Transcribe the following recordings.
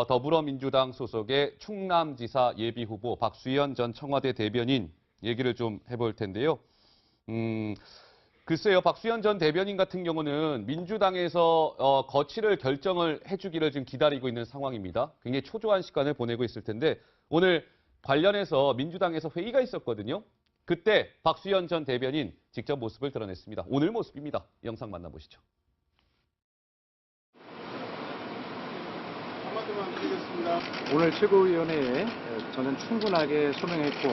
더불어민주당 소속의 충남지사 예비후보 박수현 전 청와대 대변인 얘기를 좀 해볼 텐데요. 글쎄요, 박수현 전 대변인 같은 경우는 민주당에서 거취를 결정을 해주기를 지금 기다리고 있는 상황입니다. 굉장히 초조한 시간을 보내고 있을 텐데 오늘 관련해서 민주당에서 회의가 있었거든요. 그때 박수현 전 대변인 직접 모습을 드러냈습니다. 오늘 모습입니다. 영상 만나보시죠. 오늘 최고위원회에 저는 충분하게 소명했고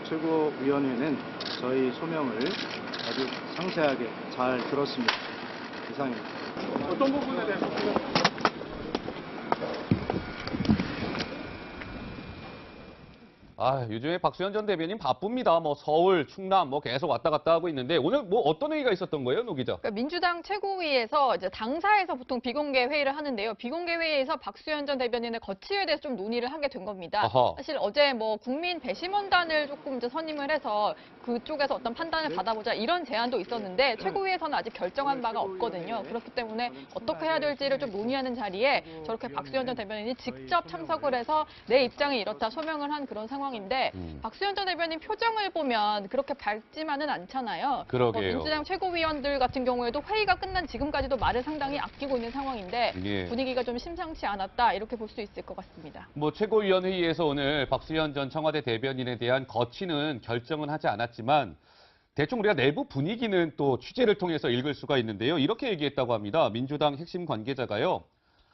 최고위원회는 저희 소명을 아주 상세하게 잘 들었습니다. 이상입니다. 어떤 부분에 대해서 요즘에 박수현 전 대변인 바쁩니다. 서울, 충남 계속 왔다 갔다 하고 있는데 오늘 어떤 회의가 있었던 거예요, 노 기자? 그러니까 민주당 최고위에서 이제 당사에서 보통 비공개 회의를 하는데요. 비공개 회의에서 박수현 전 대변인의 거취에 대해서 좀 논의를 하게 된 겁니다. 아하. 사실 어제 국민 배심원단을 조금 이제 선임을 해서 그쪽에서 어떤 판단을 받아보자 이런 제안도 있었는데 최고위에서는 아직 결정한 바가 없거든요. 그렇기 때문에 어떻게 해야 될지를 좀 논의하는 자리에 저렇게 박수현 전 대변인이 직접 참석을 해서 내 입장이 이렇다 소명을 한 그런 상황인데 박수현 전 대변인 표정을 보면 그렇게 밝지만은 않잖아요. 그러게요. 민주당 최고위원들 같은 경우에도 회의가 끝난 지금까지도 말을 상당히 아끼고 있는 상황인데 예. 분위기가 좀 심상치 않았다 이렇게 볼 수 있을 것 같습니다. 최고위원 회의에서 오늘 박수현 전 청와대 대변인에 대한 거취는 결정은 하지 않았지만 대충 우리가 내부 분위기는 또 취재를 통해서 읽을 수가 있는데요. 이렇게 얘기했다고 합니다. 민주당 핵심 관계자가요.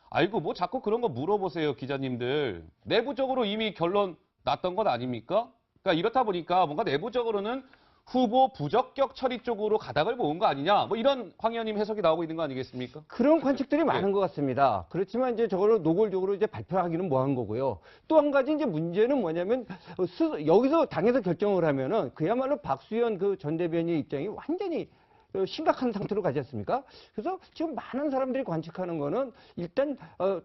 아이고 자꾸 그런 거 물어보세요, 기자님들. 내부적으로 이미 결론 났던 것 아닙니까? 그러니까 이렇다 보니까 뭔가 내부적으로는 후보 부적격 처리 쪽으로 가닥을 모은 거 아니냐? 이런 황 의원님 해석이 나오고 있는 거 아니겠습니까? 그런 관측들이 많은 것 같습니다. 그렇지만 이제 저거를 노골적으로 이제 발표하기는 뭐한 거고요. 또 한 가지 이제 문제는 뭐냐면 여기서 당에서 결정을 하면은 그야말로 박수현 그 전 대변인의 입장이 완전히 심각한 상태로 가지 않습니까? 그래서 지금 많은 사람들이 관측하는 거는 일단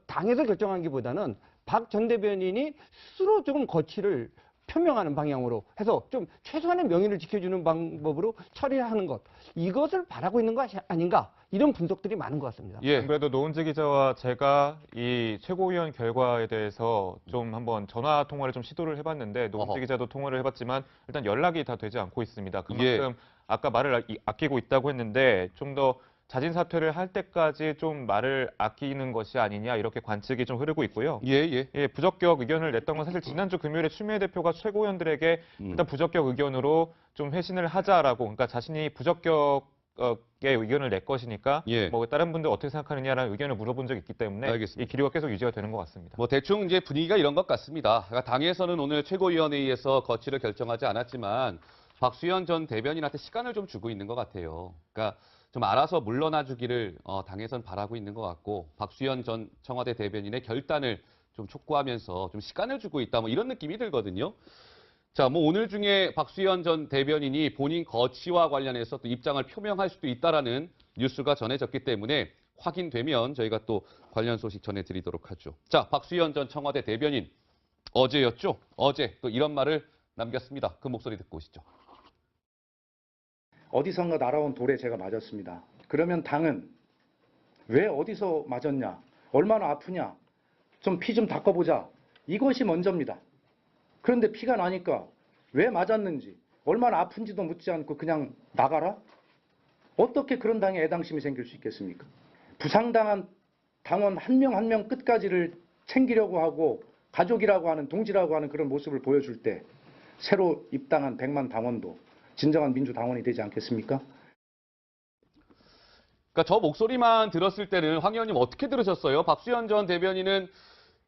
당에서 결정하기보다는 박 전 대변인이 스스로 조금 거취를 표명하는 방향으로 해서 좀 최소한의 명예를 지켜주는 방법으로 처리하는 것. 이것을 바라고 있는 거 아닌가. 이런 분석들이 많은 것 같습니다. 예. 그래도 노은지 기자와 제가 이 최고위원 결과에 대해서 좀 한번 전화 통화를 좀 시도를 해봤는데 노은지 기자도 통화를 해봤지만 일단 연락이 다 되지 않고 있습니다. 그만큼 아까 말을 아끼고 있다고 했는데 좀 더 자진 사퇴를 할 때까지 좀 말을 아끼는 것이 아니냐 이렇게 관측이 좀 흐르고 있고요. 예. 부적격 의견을 냈던 건 사실 지난주 금요일에 추미애 대표가 최고위원들에게 일단 부적격 의견으로 좀 회신을 하자라고, 그러니까 자신이 부적격의 의견을 낼 것이니까 다른 분들 어떻게 생각하느냐라는 의견을 물어본 적이 있기 때문에 알겠습니다. 이 기류가 계속 유지가 되는 것 같습니다. 대충 이제 분위기가 이런 것 같습니다. 그러니까 당에서는 오늘 최고위원회의에서 거취를 결정하지 않았지만 박수현 전 대변인한테 시간을 좀 주고 있는 것 같아요. 그러니까 좀 알아서 물러나 주기를 당에선 바라고 있는 것 같고 박수현 전 청와대 대변인의 결단을 좀 촉구하면서 좀 시간을 주고 있다 이런 느낌이 들거든요. 자, 오늘 중에 박수현 전 대변인이 본인 거취와 관련해서 또 입장을 표명할 수도 있다라는 뉴스가 전해졌기 때문에 확인되면 저희가 또 관련 소식 전해드리도록 하죠. 자, 박수현 전 청와대 대변인 어제였죠? 어제 또 이런 말을 남겼습니다. 그 목소리 듣고 오시죠. 어디선가 날아온 돌에 제가 맞았습니다. 그러면 당은 왜 어디서 맞았냐? 얼마나 아프냐? 좀 피 좀 닦아보자. 이것이 먼저입니다. 그런데 피가 나니까 왜 맞았는지, 얼마나 아픈지도 묻지 않고 그냥 나가라? 어떻게 그런 당에 애당심이 생길 수 있겠습니까? 부상당한 당원 한 명 한 명 끝까지를 챙기려고 하고 가족이라고 하는, 동지라고 하는 그런 모습을 보여줄 때 새로 입당한 100만 당원도 진정한 민주당원이 되지 않겠습니까? 그러니까 저 목소리만 들었을 때는 황 의원님 어떻게 들으셨어요? 박수현 전 대변인은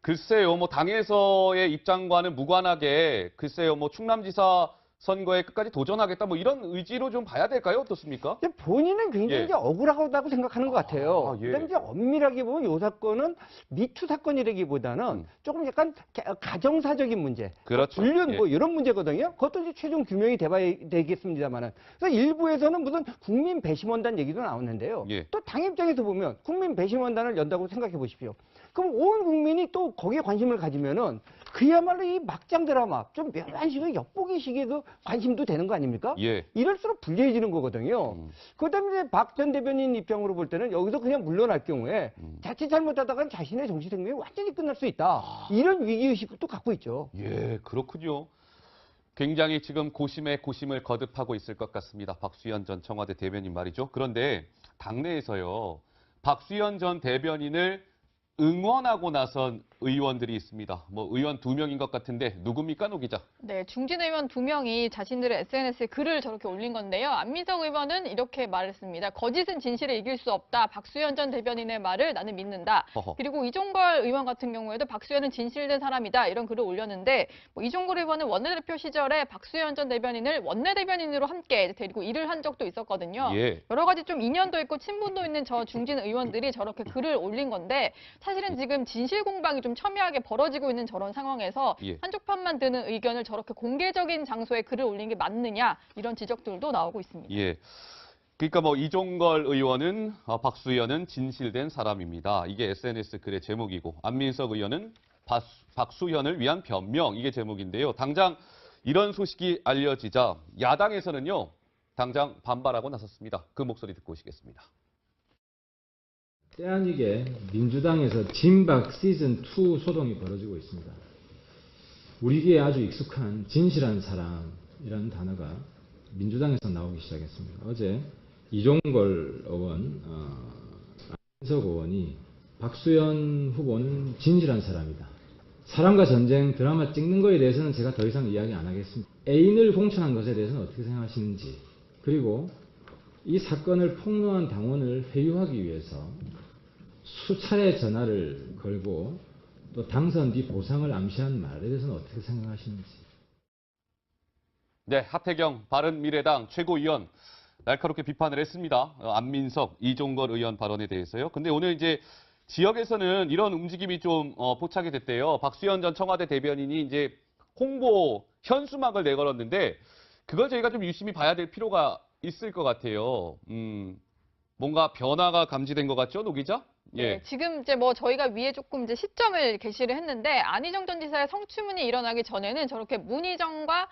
글쎄요, 당에서의 입장과는 무관하게 글쎄요, 충남지사 선거에 끝까지 도전하겠다 이런 의지로 좀 봐야 될까요? 어떻습니까? 본인은 굉장히 이제 억울하다고 생각하는 것 같아요. 그다음에 이제 엄밀하게 보면 이 사건은 미투 사건이라기보다는 조금 약간 가정사적인 문제, 그렇죠. 불륜 이런 문제거든요. 그것도 이제 최종 규명이 돼봐야 되겠습니다만은. 그래서 일부에서는 무슨 국민 배심원단 얘기도 나오는데요. 또 당 입장에서 보면 국민 배심원단을 연다고 생각해 보십시오. 그럼 온 국민이 또 거기에 관심을 가지면은 그야말로 이 막장 드라마 좀 묘한 식의 엿보기 식의 그 관심도 되는 거 아닙니까? 예. 이럴수록 불리해지는 거거든요. 그다음에 박 전 대변인 입장으로 볼 때는 여기서 그냥 물러날 경우에 자칫 잘못하다가 자신의 정치 생명이 완전히 끝날 수 있다. 이런 위기의식을 또 갖고 있죠. 예, 그렇군요. 굉장히 지금 고심에 고심을 거듭하고 있을 것 같습니다. 박수현 전 청와대 대변인 말이죠. 그런데 당내에서요, 박수현 전 대변인을 응원하고 나선 의원들이 있습니다. 뭐 의원 2명인 것 같은데 누굽니까, 노 기자? 네, 중진 의원 2명이 자신들의 SNS에 글을 저렇게 올린 건데요. 안민석 의원은 이렇게 말했습니다. 거짓은 진실을 이길 수 없다. 박수현 전 대변인의 말을 나는 믿는다. 허허. 그리고 이종걸 의원 같은 경우에도 박수현은 진실된 사람이다. 이런 글을 올렸는데 이종걸 의원은 원내대표 시절에 박수현 전 대변인을 원내대변인으로 함께 데리고 일을 한 적도 있었거든요. 예. 여러 가지 좀 인연도 있고 친분도 있는 저 중진 의원들이 저렇게 글을 올린 건데 사실은 지금 진실 공방이 좀 첨예하게 벌어지고 있는 저런 상황에서 예. 한쪽 편만 드는 의견을 저렇게 공개적인 장소에 글을 올린 게 맞느냐 이런 지적들도 나오고 있습니다. 예. 그러니까 뭐 이종걸 의원은 박수현은 진실된 사람입니다. 이게 SNS 글의 제목이고 안민석 의원은 박수현을 위한 변명 이게 제목인데요. 당장 이런 소식이 알려지자 야당에서는요. 당장 반발하고 나섰습니다. 그 목소리 듣고 오시겠습니다. 때 아니게 민주당에서 진박 시즌2 소동이 벌어지고 있습니다. 우리에게 아주 익숙한 진실한 사람이라는 단어가 민주당에서 나오기 시작했습니다. 어제 이종걸 의원, 안민석 의원이 박수현 후보는 진실한 사람이다. 사람과 전쟁 드라마 찍는 거에 대해서는 제가 더 이상 이야기 안 하겠습니다. 애인을 공천한 것에 대해서는 어떻게 생각하시는지, 그리고 이 사건을 폭로한 당원을 회유하기 위해서 수차례 전화를 걸고 또 당선 뒤 보상을 암시한 말에 대해서는 어떻게 생각하시는지. 네, 하태경 바른미래당 최고위원 날카롭게 비판을 했습니다. 안민석, 이종걸 의원 발언에 대해서요. 근데 오늘 이제 지역에서는 이런 움직임이 좀 포착이 됐대요. 박수현 전 청와대 대변인이 이제 홍보 현수막을 내걸었는데 그걸 저희가 좀 유심히 봐야 될 필요가 있을 것 같아요. 뭔가 변화가 감지된 것 같죠, 노 기자? 예. 네, 지금 이제 저희가 위에 조금 이제 시점을 게시를 했는데 안희정 전 지사의 성추문이 일어나기 전에는 저렇게 문재인과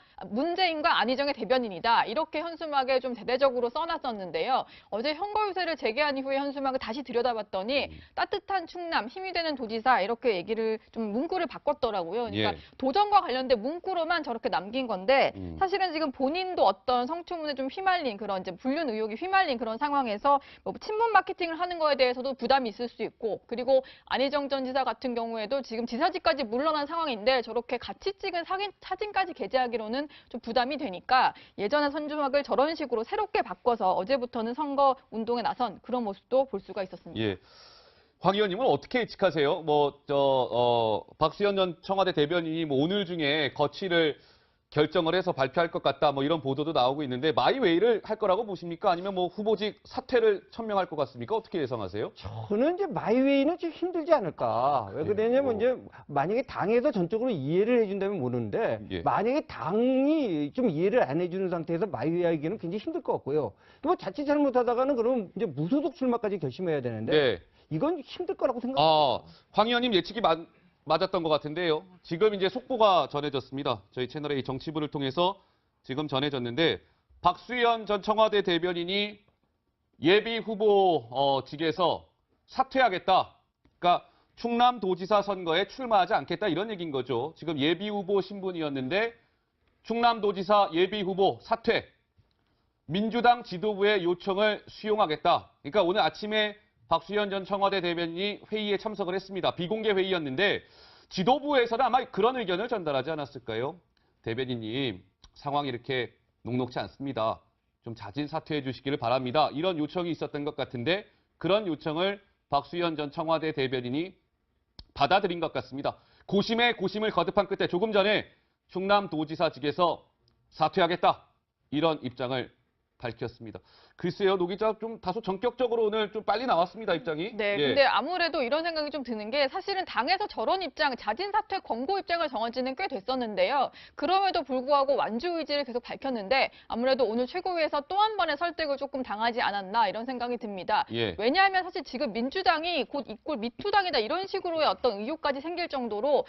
안희정의 대변인이다 이렇게 현수막에 좀 대대적으로 써놨었는데요. 어제 선거 유세를 재개한 이후에 현수막을 다시 들여다봤더니 따뜻한 충남 힘이 되는 도지사 이렇게 얘기를 좀 문구를 바꿨더라고요. 그러니까 예. 도전과 관련된 문구로만 저렇게 남긴 건데 사실은 지금 본인도 어떤 성추문에 좀 휘말린 그런 이제 불륜 의혹이 휘말린 그런 상황에서 친문 마케팅을 하는 거에 대해서도 부담이 있을 수 있고 그리고 안희정 전 지사 같은 경우에도 지금 지사직까지 물러난 상황인데 저렇게 같이 찍은 사진까지 게재하기로는 좀 부담이 되니까 예전의 선주막을 저런 식으로 새롭게 바꿔서 어제부터는 선거 운동에 나선 그런 모습도 볼 수가 있었습니다. 예. 황 의원님은 어떻게 예측하세요? 박수현 전 청와대 대변인이 오늘 중에 거취를 결정을 해서 발표할 것 같다. 이런 보도도 나오고 있는데 마이웨이를 할 거라고 보십니까? 아니면 후보직 사퇴를 천명할 것 같습니까? 어떻게 예상하세요? 저는 이제 마이웨이는 좀 힘들지 않을까. 왜 그러냐면 이제 만약에 당에서 전적으로 이해를 해준다면 모르는데 예. 만약에 당이 좀 이해를 안 해주는 상태에서 마이웨이 하기는 굉장히 힘들 것 같고요. 또 자칫 잘못하다가는 그럼 이제 무소속 출마까지 결심해야 되는데 네. 이건 힘들 거라고 생각합니다. 황 의원님 예측이 맞았던 것 같은데요. 지금 이제 속보가 전해졌습니다. 저희 채널의 이 정치부를 통해서 지금 전해졌는데 박수현 전 청와대 대변인이 예비 후보직에서 사퇴하겠다. 그러니까 충남도지사 선거에 출마하지 않겠다 이런 얘기인 거죠. 지금 예비 후보 신분이었는데 충남도지사 예비 후보 사퇴. 민주당 지도부의 요청을 수용하겠다. 그러니까 오늘 아침에 박수현 전 청와대 대변인이 회의에 참석을 했습니다. 비공개 회의였는데 지도부에서는 아마 그런 의견을 전달하지 않았을까요? 대변인님, 상황이 이렇게 녹록지 않습니다. 좀 자진 사퇴해 주시기를 바랍니다. 이런 요청이 있었던 것 같은데 그런 요청을 박수현 전 청와대 대변인이 받아들인 것 같습니다. 고심에 고심을 거듭한 끝에 조금 전에 충남도지사직에서 사퇴하겠다. 이런 입장을 밝혔습니다. 글쎄요, 노 기자 좀 다소 전격적으로 오늘 좀 빨리 나왔습니다, 입장이. 네, 예. 근데 아무래도 이런 생각이 좀 드는 게 사실은 당에서 저런 입장, 자진 사퇴 권고 입장을 정한 지는 꽤 됐었는데요. 그럼에도 불구하고 완주 의지를 계속 밝혔는데 아무래도 오늘 최고위에서 또 한 번의 설득을 조금 당하지 않았나 이런 생각이 듭니다. 예. 왜냐하면 사실 지금 민주당이 곧 이꼴 미투당이다 이런 식으로의 어떤 의혹까지 생길 정도로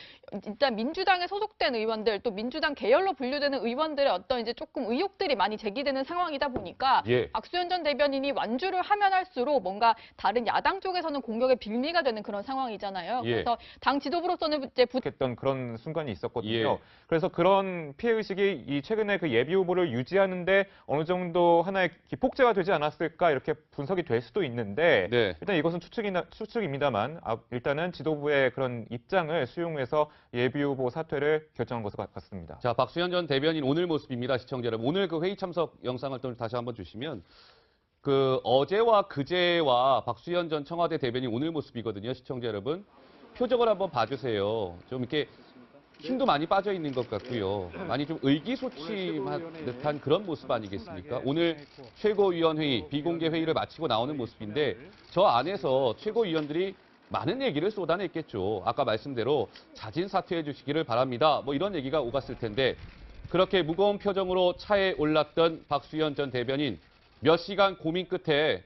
일단 민주당에 소속된 의원들 또 민주당 계열로 분류되는 의원들의 어떤 이제 조금 의혹들이 많이 제기되는 상황이다 보니까 예. 박수현 전 대변인이 완주를 하면 할수록 뭔가 다른 야당 쪽에서는 공격의 빌미가 되는 그런 상황이잖아요. 예. 그래서 당 지도부로서는 이제 했던 그런 순간이 있었거든요. 예. 그래서 그런 피해 의식이 이 최근에 그 예비 후보를 유지하는데 어느 정도 하나의 기폭제가 되지 않았을까 이렇게 분석이 될 수도 있는데 네. 일단 이것은 추측입니다만 일단은 지도부의 그런 입장을 수용해서 예비 후보 사퇴를 결정한 것으로 같습니다. 자, 박수현 전 대변인 오늘 모습입니다, 시청자 여러분. 오늘 그 회의 참석 영상을 또 다시 한번 주시면 그 어제와 그제와 박수현 전 청와대 대변인 오늘 모습이거든요, 시청자 여러분. 표정을 한번 봐주세요. 좀 이렇게 힘도 많이 빠져 있는 것 같고요. 많이 좀 의기소침한 듯한 그런 모습 아니겠습니까? 오늘 최고위원회의, 비공개 회의를 마치고 나오는 모습인데 저 안에서 최고위원들이 많은 얘기를 쏟아냈겠죠. 아까 말씀대로 자진 사퇴해 주시기를 바랍니다. 뭐 이런 얘기가 오갔을 텐데 그렇게 무거운 표정으로 차에 올랐던 박수현 전 대변인 몇 시간 고민 끝에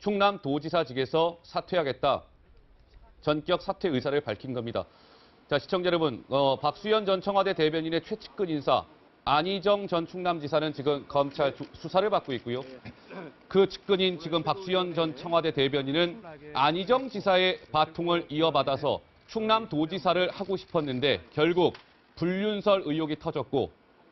충남도지사직에서 사퇴하겠다. 전격 사퇴 의사를 밝힌 겁니다. 자, 시청자 여러분, 박수현 전 청와대 대변인의 최측근 인사 안희정 전 충남지사는 지금 검찰 수사를 받고 있고요. 그 측근인 지금 박수현 전 청와대 대변인은 안희정 지사의 바통을 이어받아서 충남도지사를 하고 싶었는데 결국 불륜설 의혹이 터졌고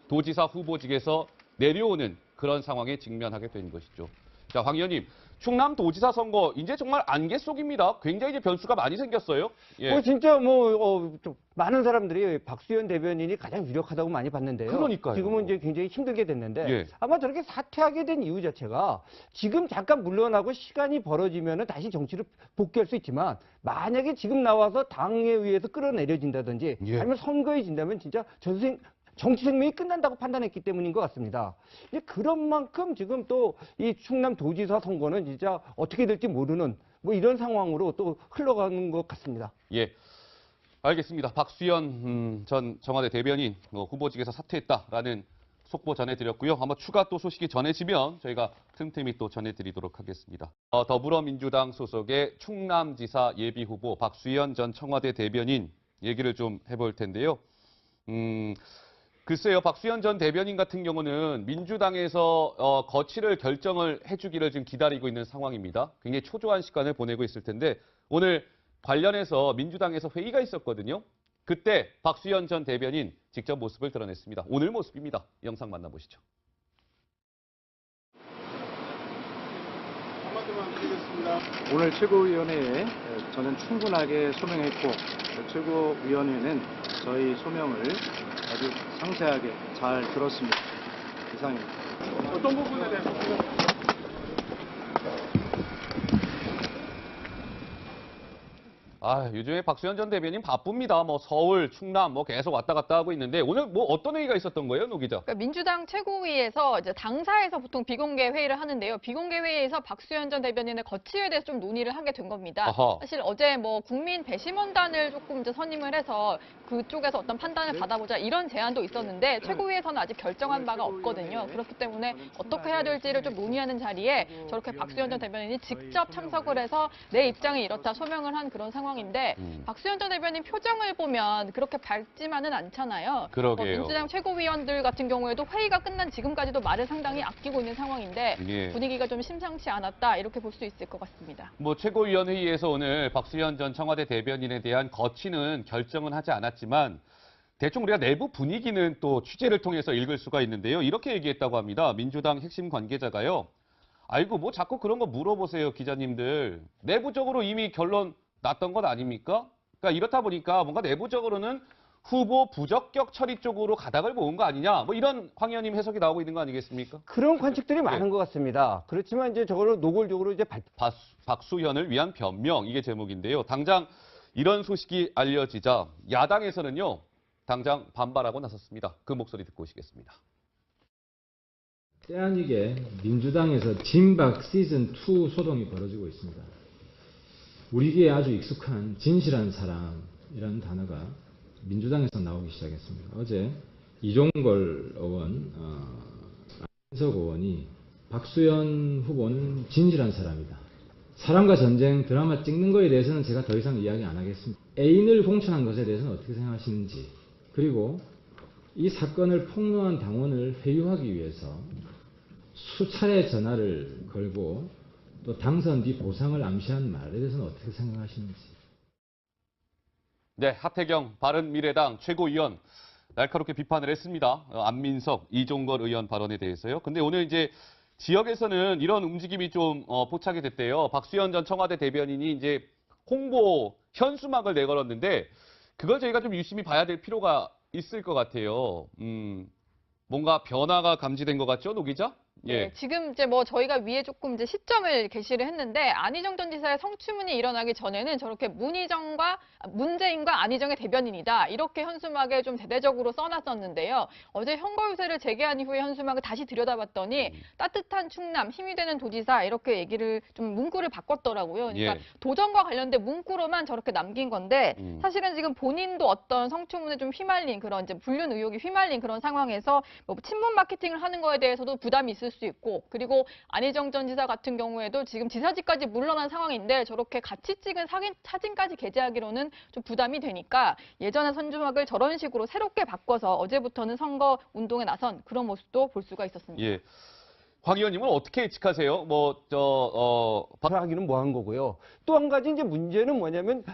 도지사 후보직에서 내려오는 그런 상황에 직면하게 된 것이죠. 자, 황 의원님, 충남도지사 선거 이제 정말 안개 속입니다. 굉장히 이제 변수가 많이 생겼어요. 예. 진짜 좀 많은 사람들이 박수현 대변인이 가장 유력하다고 많이 봤는데요. 그러니까요. 지금은 이제 굉장히 힘들게 됐는데 예. 아마 저렇게 사퇴하게 된 이유 자체가 지금 잠깐 물러나고 시간이 벌어지면은 다시 정치를 복귀할 수 있지만 만약에 지금 나와서 당에 의해서 끌어내려진다든지 예. 아니면 선거에 진다면 진짜 정치 생명이 끝난다고 판단했기 때문인 것 같습니다. 그런 만큼 지금 또 이 충남도지사 선거는 진짜 어떻게 될지 모르는 뭐 이런 상황으로 또 흘러가는 것 같습니다. 예. 알겠습니다. 박수현 전 청와대 대변인 후보직에서 사퇴했다라는 속보 전해드렸고요. 아마 추가 또 소식이 전해지면 저희가 틈틈이 또 전해드리도록 하겠습니다. 더불어민주당 소속의 충남지사 예비후보 박수현 전 청와대 대변인 얘기를 좀 해볼 텐데요. 글쎄요, 박수현 전 대변인 같은 경우는 민주당에서 거취를 결정을 해주기를 지금 기다리고 있는 상황입니다. 굉장히 초조한 시간을 보내고 있을 텐데 오늘 관련해서 민주당에서 회의가 있었거든요. 그때 박수현 전 대변인 직접 모습을 드러냈습니다. 오늘 모습입니다. 영상 만나보시죠. 오늘 최고위원회에 저는 충분하게 소명했고 최고위원회는 저희 소명을 아주 상세하게 잘 들었습니다. 이상입니다. 어떤 부분에 대해서 요즘에 박수현 전 대변인 바쁩니다. 뭐 서울, 충남 뭐 계속 왔다 갔다 하고 있는데 오늘 뭐 어떤 회의가 있었던 거예요, 노 기자? 그러니까 민주당 최고위에서 이제 당사에서 보통 비공개 회의를 하는데요. 비공개 회의에서 박수현 전 대변인의 거취에 대해서 좀 논의를 하게 된 겁니다. 아하. 사실 어제 뭐 국민 배심원단을 조금 이제 선임을 해서 그쪽에서 어떤 판단을 받아보자 이런 제안도 있었는데 최고위에서는 아직 결정한 바가 없거든요. 그렇기 때문에 어떻게 해야 될지를 좀 논의하는 자리에 저렇게 박수현 전 대변인이 직접 참석을 해서 내 입장이 이렇다 소명을 한 그런 상황인데 박수현 전 대변인 표정을 보면 그렇게 밝지만은 않잖아요. 그러게요. 민주당 최고위원들 같은 경우에도 회의가 끝난 지금까지도 말을 상당히 아끼고 있는 상황인데 예. 분위기가 좀 심상치 않았다 이렇게 볼 수 있을 것 같습니다. 뭐 최고위원회의에서 오늘 박수현 전 청와대 대변인에 대한 거취는 결정은 하지 않았지만 대충 우리가 내부 분위기는 또 취재를 통해서 읽을 수가 있는데요. 이렇게 얘기했다고 합니다. 민주당 핵심 관계자가요. 아이고 뭐 자꾸 그런 거 물어보세요, 기자님들. 내부적으로 이미 결론 났던 것 아닙니까? 그러니까 이렇다 보니까 뭔가 내부적으로는 후보 부적격 처리 쪽으로 가닥을 모은 거 아니냐? 뭐 이런 황 의원님 해석이 나오고 있는 거 아니겠습니까? 그런 관측들이 많은 것 같습니다. 그렇지만 이제 저걸 노골적으로 이제 박수현을 위한 변명, 이게 제목인데요. 당장 이런 소식이 알려지자 야당에서는요, 당장 반발하고 나섰습니다. 그 목소리 듣고 오시겠습니다. 때아니게 민주당에서 진박 시즌2 소동이 벌어지고 있습니다. 우리 귀에 아주 익숙한 진실한 사람이라는 단어가 민주당에서 나오기 시작했습니다. 어제 이종걸 의원, 안민석 의원이 박수현 후보는 진실한 사람이다. 사람과 전쟁 드라마 찍는 거에 대해서는 제가 더 이상 이야기 안 하겠습니다. 애인을 공천한 것에 대해서는 어떻게 생각하시는지, 그리고 이 사건을 폭로한 당원을 회유하기 위해서 수차례 전화를 걸고 또 당선 뒤 보상을 암시한 말에 대해서는 어떻게 생각하시는지. 네, 하태경 바른미래당 최고위원 날카롭게 비판을 했습니다. 안민석, 이종걸 의원 발언에 대해서요. 근데 오늘 이제 지역에서는 이런 움직임이 좀 포착이 됐대요. 박수현 전 청와대 대변인이 이제 홍보 현수막을 내걸었는데 그걸 저희가 좀 유심히 봐야 될 필요가 있을 것 같아요. 뭔가 변화가 감지된 것 같죠, 노 기자? 예. 네, 지금 이제 뭐 저희가 위에 조금 이제 시점을 게시를 했는데 안희정 전 지사의 성추문이 일어나기 전에는 저렇게 문재인과 안희정의 대변인이다 이렇게 현수막에 좀 대대적으로 써놨었는데요. 어제 선거 유세를 재개한 이후에 현수막을 다시 들여다봤더니 따뜻한 충남 힘이 되는 도지사 이렇게 얘기를 좀 문구를 바꿨더라고요. 그러니까 예. 도전과 관련된 문구로만 저렇게 남긴 건데 사실은 지금 본인도 어떤 성추문에 좀 휘말린 그런 이제 불륜 의혹이 휘말린 그런 상황에서 뭐 친문 마케팅을 하는 거에 대해서도 부담이 있을 수 있고, 그리고 안희정 전 지사 같은 경우에도 지금 지사직까지 물러난 상황인데 저렇게 같이 찍은 사진까지 게재하기로는 좀 부담이 되니까 예전의 선주막을 저런 식으로 새롭게 바꿔서 어제부터는 선거 운동에 나선 그런 모습도 볼 수가 있었습니다. 예. 황 의원님은 어떻게 예측하세요? 하기는 뭐한 거고요. 또 한 가지 이제 문제는 뭐냐면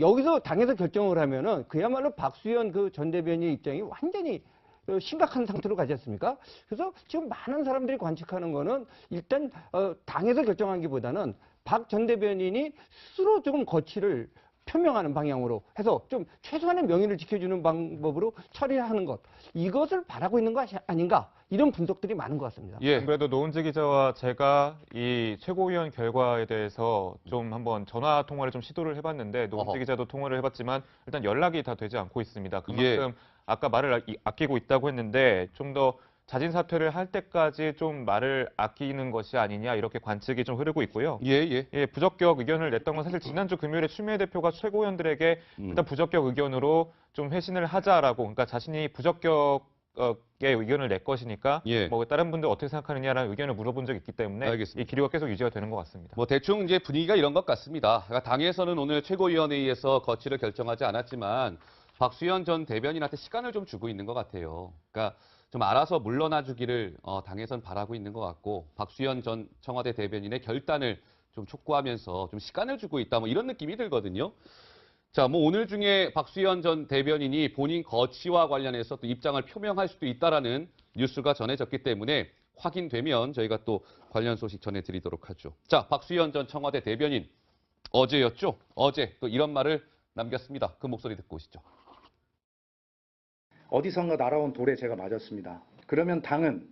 여기서 당에서 결정을 하면은 그야말로 박수현 그 전 대변인의 입장이 완전히 심각한 상태로 가지 않습니까? 그래서 지금 많은 사람들이 관측하는 거는 일단 당에서 결정하기보다는 박 전 대변인이 스스로 조금 거취를 표명하는 방향으로 해서 좀 최소한의 명예를 지켜주는 방법으로 처리하는 것, 이것을 바라고 있는 것 아닌가, 이런 분석들이 많은 것 같습니다. 예. 그래도 노은지 기자와 제가 이 최고위원 결과에 대해서 좀 한번 전화 통화를 좀 시도를 해봤는데 노은지 어허. 기자도 통화를 해봤지만 일단 연락이 다 되지 않고 있습니다. 그만큼 예. 아까 말을 아끼고 있다고 했는데 좀 더 자진 사퇴를 할 때까지 좀 말을 아끼는 것이 아니냐 이렇게 관측이 좀 흐르고 있고요. 예, 예. 예, 부적격 의견을 냈던 건 사실 지난주 금요일에 추미애 대표가 최고위원들에게 일단 부적격 의견으로 좀 회신을 하자라고, 그러니까 자신이 부적격의 의견을 낼 것이니까 예. 뭐 다른 분들 어떻게 생각하느냐라는 의견을 물어본 적이 있기 때문에 알겠습니다. 이 기류가 계속 유지가 되는 것 같습니다. 뭐 대충 이제 분위기가 이런 것 같습니다. 그러니까 당에서는 오늘 최고위원회의에서 거취를 결정하지 않았지만 박수현 전 대변인한테 시간을 좀 주고 있는 것 같아요. 그러니까 좀 알아서 물러나 주기를 당에선 바라고 있는 것 같고 박수현 전 청와대 대변인의 결단을 좀 촉구하면서 좀 시간을 주고 있다, 뭐 이런 느낌이 들거든요. 자, 뭐 오늘 중에 박수현 전 대변인이 본인 거취와 관련해서 또 입장을 표명할 수도 있다라는 뉴스가 전해졌기 때문에 확인되면 저희가 또 관련 소식 전해드리도록 하죠. 자, 박수현 전 청와대 대변인 어제였죠? 어제 또 이런 말을 남겼습니다. 그 목소리 듣고 오시죠. 어디선가 날아온 돌에 제가 맞았습니다. 그러면 당은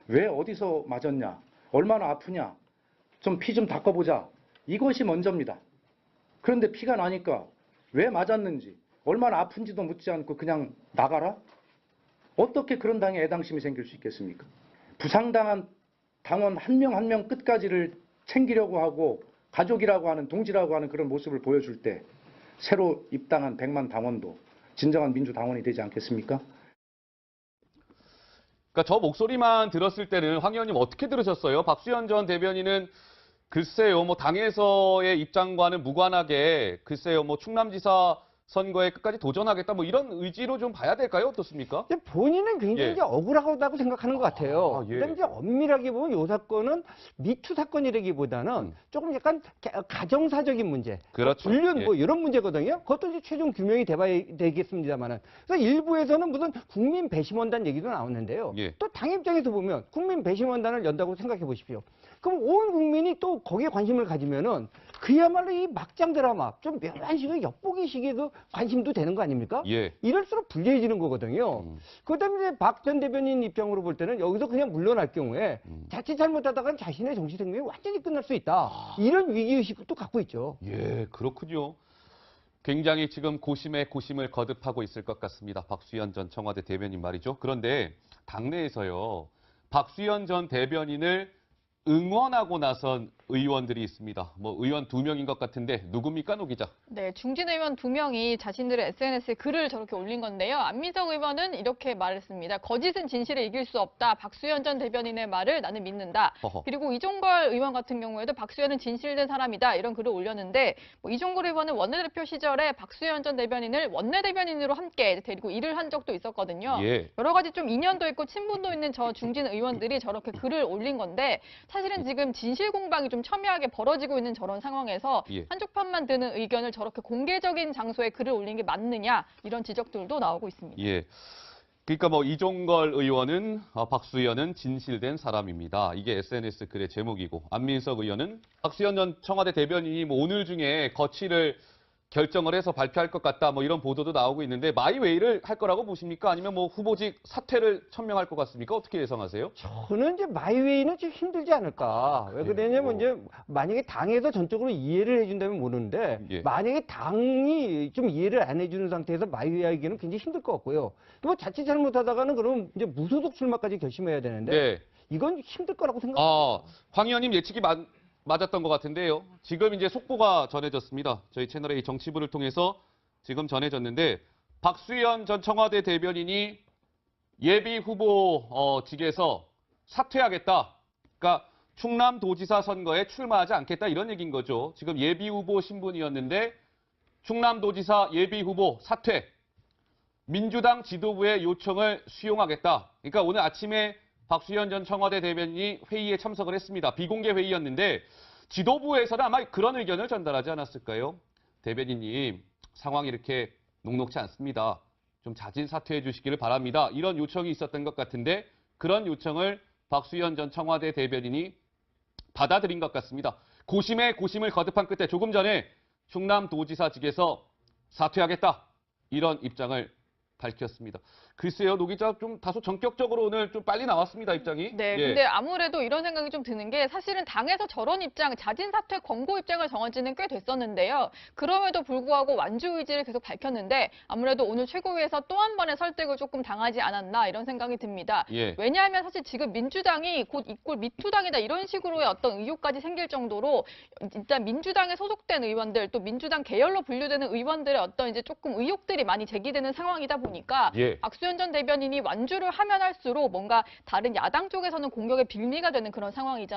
왜 어디서 맞았냐? 얼마나 아프냐? 좀 피 좀 닦아보자. 이것이 먼저입니다. 그런데 피가 나니까 왜 맞았는지, 얼마나 아픈지도 묻지 않고 그냥 나가라? 어떻게 그런 당에 애당심이 생길 수 있겠습니까? 부상당한 당원 한 명 한 명 끝까지를 챙기려고 하고 가족이라고 하는, 동지라고 하는 그런 모습을 보여줄 때 새로 입당한 100만 당원도 진정한 민주당원이 되지 않겠습니까? 그러니까 저 목소리만 들었을 때는 황 의원님 어떻게 들으셨어요? 박수현 전 대변인은 글쎄요, 뭐 당에서의 입장과는 무관하게 글쎄요, 뭐 충남지사 선거에 끝까지 도전하겠다, 뭐 이런 의지로 좀 봐야 될까요? 어떻습니까? 근데 본인은 굉장히 예. 이제 억울하다고 생각하는 것 같아요. 아, 예. 그다음에 이제 엄밀하게 보면 이 사건은 미투 사건이라기보다는 조금 약간 가정사적인 문제, 그렇죠. 불륜 예. 뭐 이런 문제거든요. 그것도 이제 최종 규명이 돼봐야 되겠습니다만은. 그래서 일부에서는 무슨 국민 배심원단 얘기도 나오는데요. 예. 또 당 입장에서 보면 국민 배심원단을 연다고 생각해 보십시오. 그럼 온 국민이 또 거기에 관심을 가지면은 그야말로 이 막장 드라마, 좀 묘한 식의 엿보기식의 그 관심도 되는 거 아닙니까? 예. 이럴수록 불리해지는 거거든요. 그다음에 박 전 대변인 입장으로 볼 때는 여기서 그냥 물러날 경우에 자칫 잘못하다가 자신의 정치 생명이 완전히 끝날 수 있다. 이런 위기의식도 갖고 있죠. 예, 그렇군요. 굉장히 지금 고심에 고심을 거듭하고 있을 것 같습니다. 박수현 전 청와대 대변인 말이죠. 그런데 당내에서요, 박수현 전 대변인을 응원하고 나선 의원들이 있습니다. 뭐 의원 2명인 것 같은데 누굽니까, 노 기자? 네, 중진 의원 2명이 자신들의 SNS에 글을 저렇게 올린 건데요. 안민석 의원은 이렇게 말했습니다. 거짓은 진실을 이길 수 없다. 박수현 전 대변인의 말을 나는 믿는다. 허허. 그리고 이종걸 의원 같은 경우에도 박수현은 진실된 사람이다. 이런 글을 올렸는데 뭐 이종걸 의원은 원내대표 시절에 박수현 전 대변인을 원내대변인으로 함께 데리고 일을 한 적도 있었거든요. 예. 여러 가지 좀 인연도 있고 친분도 있는 저 중진 의원들이 저렇게 글을 올린 건데 사실은 지금 진실 공방이 좀 첨예하게 벌어지고 있는 저런 상황에서 예. 한쪽 편만 드는 의견을 저렇게 공개적인 장소에 글을 올린 게 맞느냐 이런 지적들도 나오고 있습니다. 예. 그러니까 뭐 이종걸 의원은 박수현은 진실된 사람입니다. 이게 SNS 글의 제목이고, 안민석 의원은 박수현 전 청와대 대변인이 뭐 오늘 중에 거취를 결정을 해서 발표할 것 같다, 뭐 이런 보도도 나오고 있는데 마이웨이를 할 거라고 보십니까? 아니면 뭐 후보직 사퇴를 천명할 것 같습니까? 어떻게 예상하세요? 저는 이제 마이웨이는 좀 힘들지 않을까. 왜 그러냐면 이제 만약에 당에서 전적으로 이해를 해준다면 모르는데 예. 만약에 당이 좀 이해를 안 해주는 상태에서 마이웨이 하기는 굉장히 힘들 것 같고요. 뭐 자칫 잘못하다가는 그럼 이제 무소속 출마까지 결심해야 되는데 네. 이건 힘들 거라고 생각합니다. 황 의원님 예측이 맞았던 것 같은데요. 지금 이제 속보가 전해졌습니다. 저희 채널의 이 정치부를 통해서 지금 전해졌는데 박수현 전 청와대 대변인이 예비 후보직에서 사퇴하겠다. 그러니까 충남도지사 선거에 출마하지 않겠다 이런 얘기인 거죠. 지금 예비 후보 신분이었는데 충남도지사 예비 후보 사퇴. 민주당 지도부의 요청을 수용하겠다. 그러니까 오늘 아침에 박수현 전 청와대 대변인이 회의에 참석을 했습니다. 비공개 회의였는데 지도부에서는 아마 그런 의견을 전달하지 않았을까요? 대변인님, 상황이 이렇게 녹록지 않습니다. 좀 자진 사퇴해 주시기를 바랍니다. 이런 요청이 있었던 것 같은데 그런 요청을 박수현 전 청와대 대변인이 받아들인 것 같습니다. 고심에 고심을 거듭한 끝에 조금 전에 충남도지사직에서 사퇴하겠다. 이런 입장을 밝혔습니다. 글쎄요, 노 기자 좀 다소 전격적으로 오늘 좀 빨리 나왔습니다, 입장이. 네, 예. 근데 아무래도 이런 생각이 좀 드는 게 사실은 당에서 저런 입장, 자진 사퇴 권고 입장을 정한 지는 꽤 됐었는데요. 그럼에도 불구하고 완주 의지를 계속 밝혔는데 아무래도 오늘 최고위에서 또 한 번의 설득을 조금 당하지 않았나 이런 생각이 듭니다. 예. 왜냐하면 사실 지금 민주당이 곧 이꼴 미투당이다 이런 식으로의 어떤 의혹까지 생길 정도로 일단 민주당에 소속된 의원들 또 민주당 계열로 분류되는 의원들의 어떤 이제 조금 의혹들이 많이 제기되는 상황이다 보니까 예. 박수현 전 대변인이 완주를 하면 할수록 뭔가 다른 야당 쪽에서는 공격의 빌미가 되는 그런 상황이잖아요.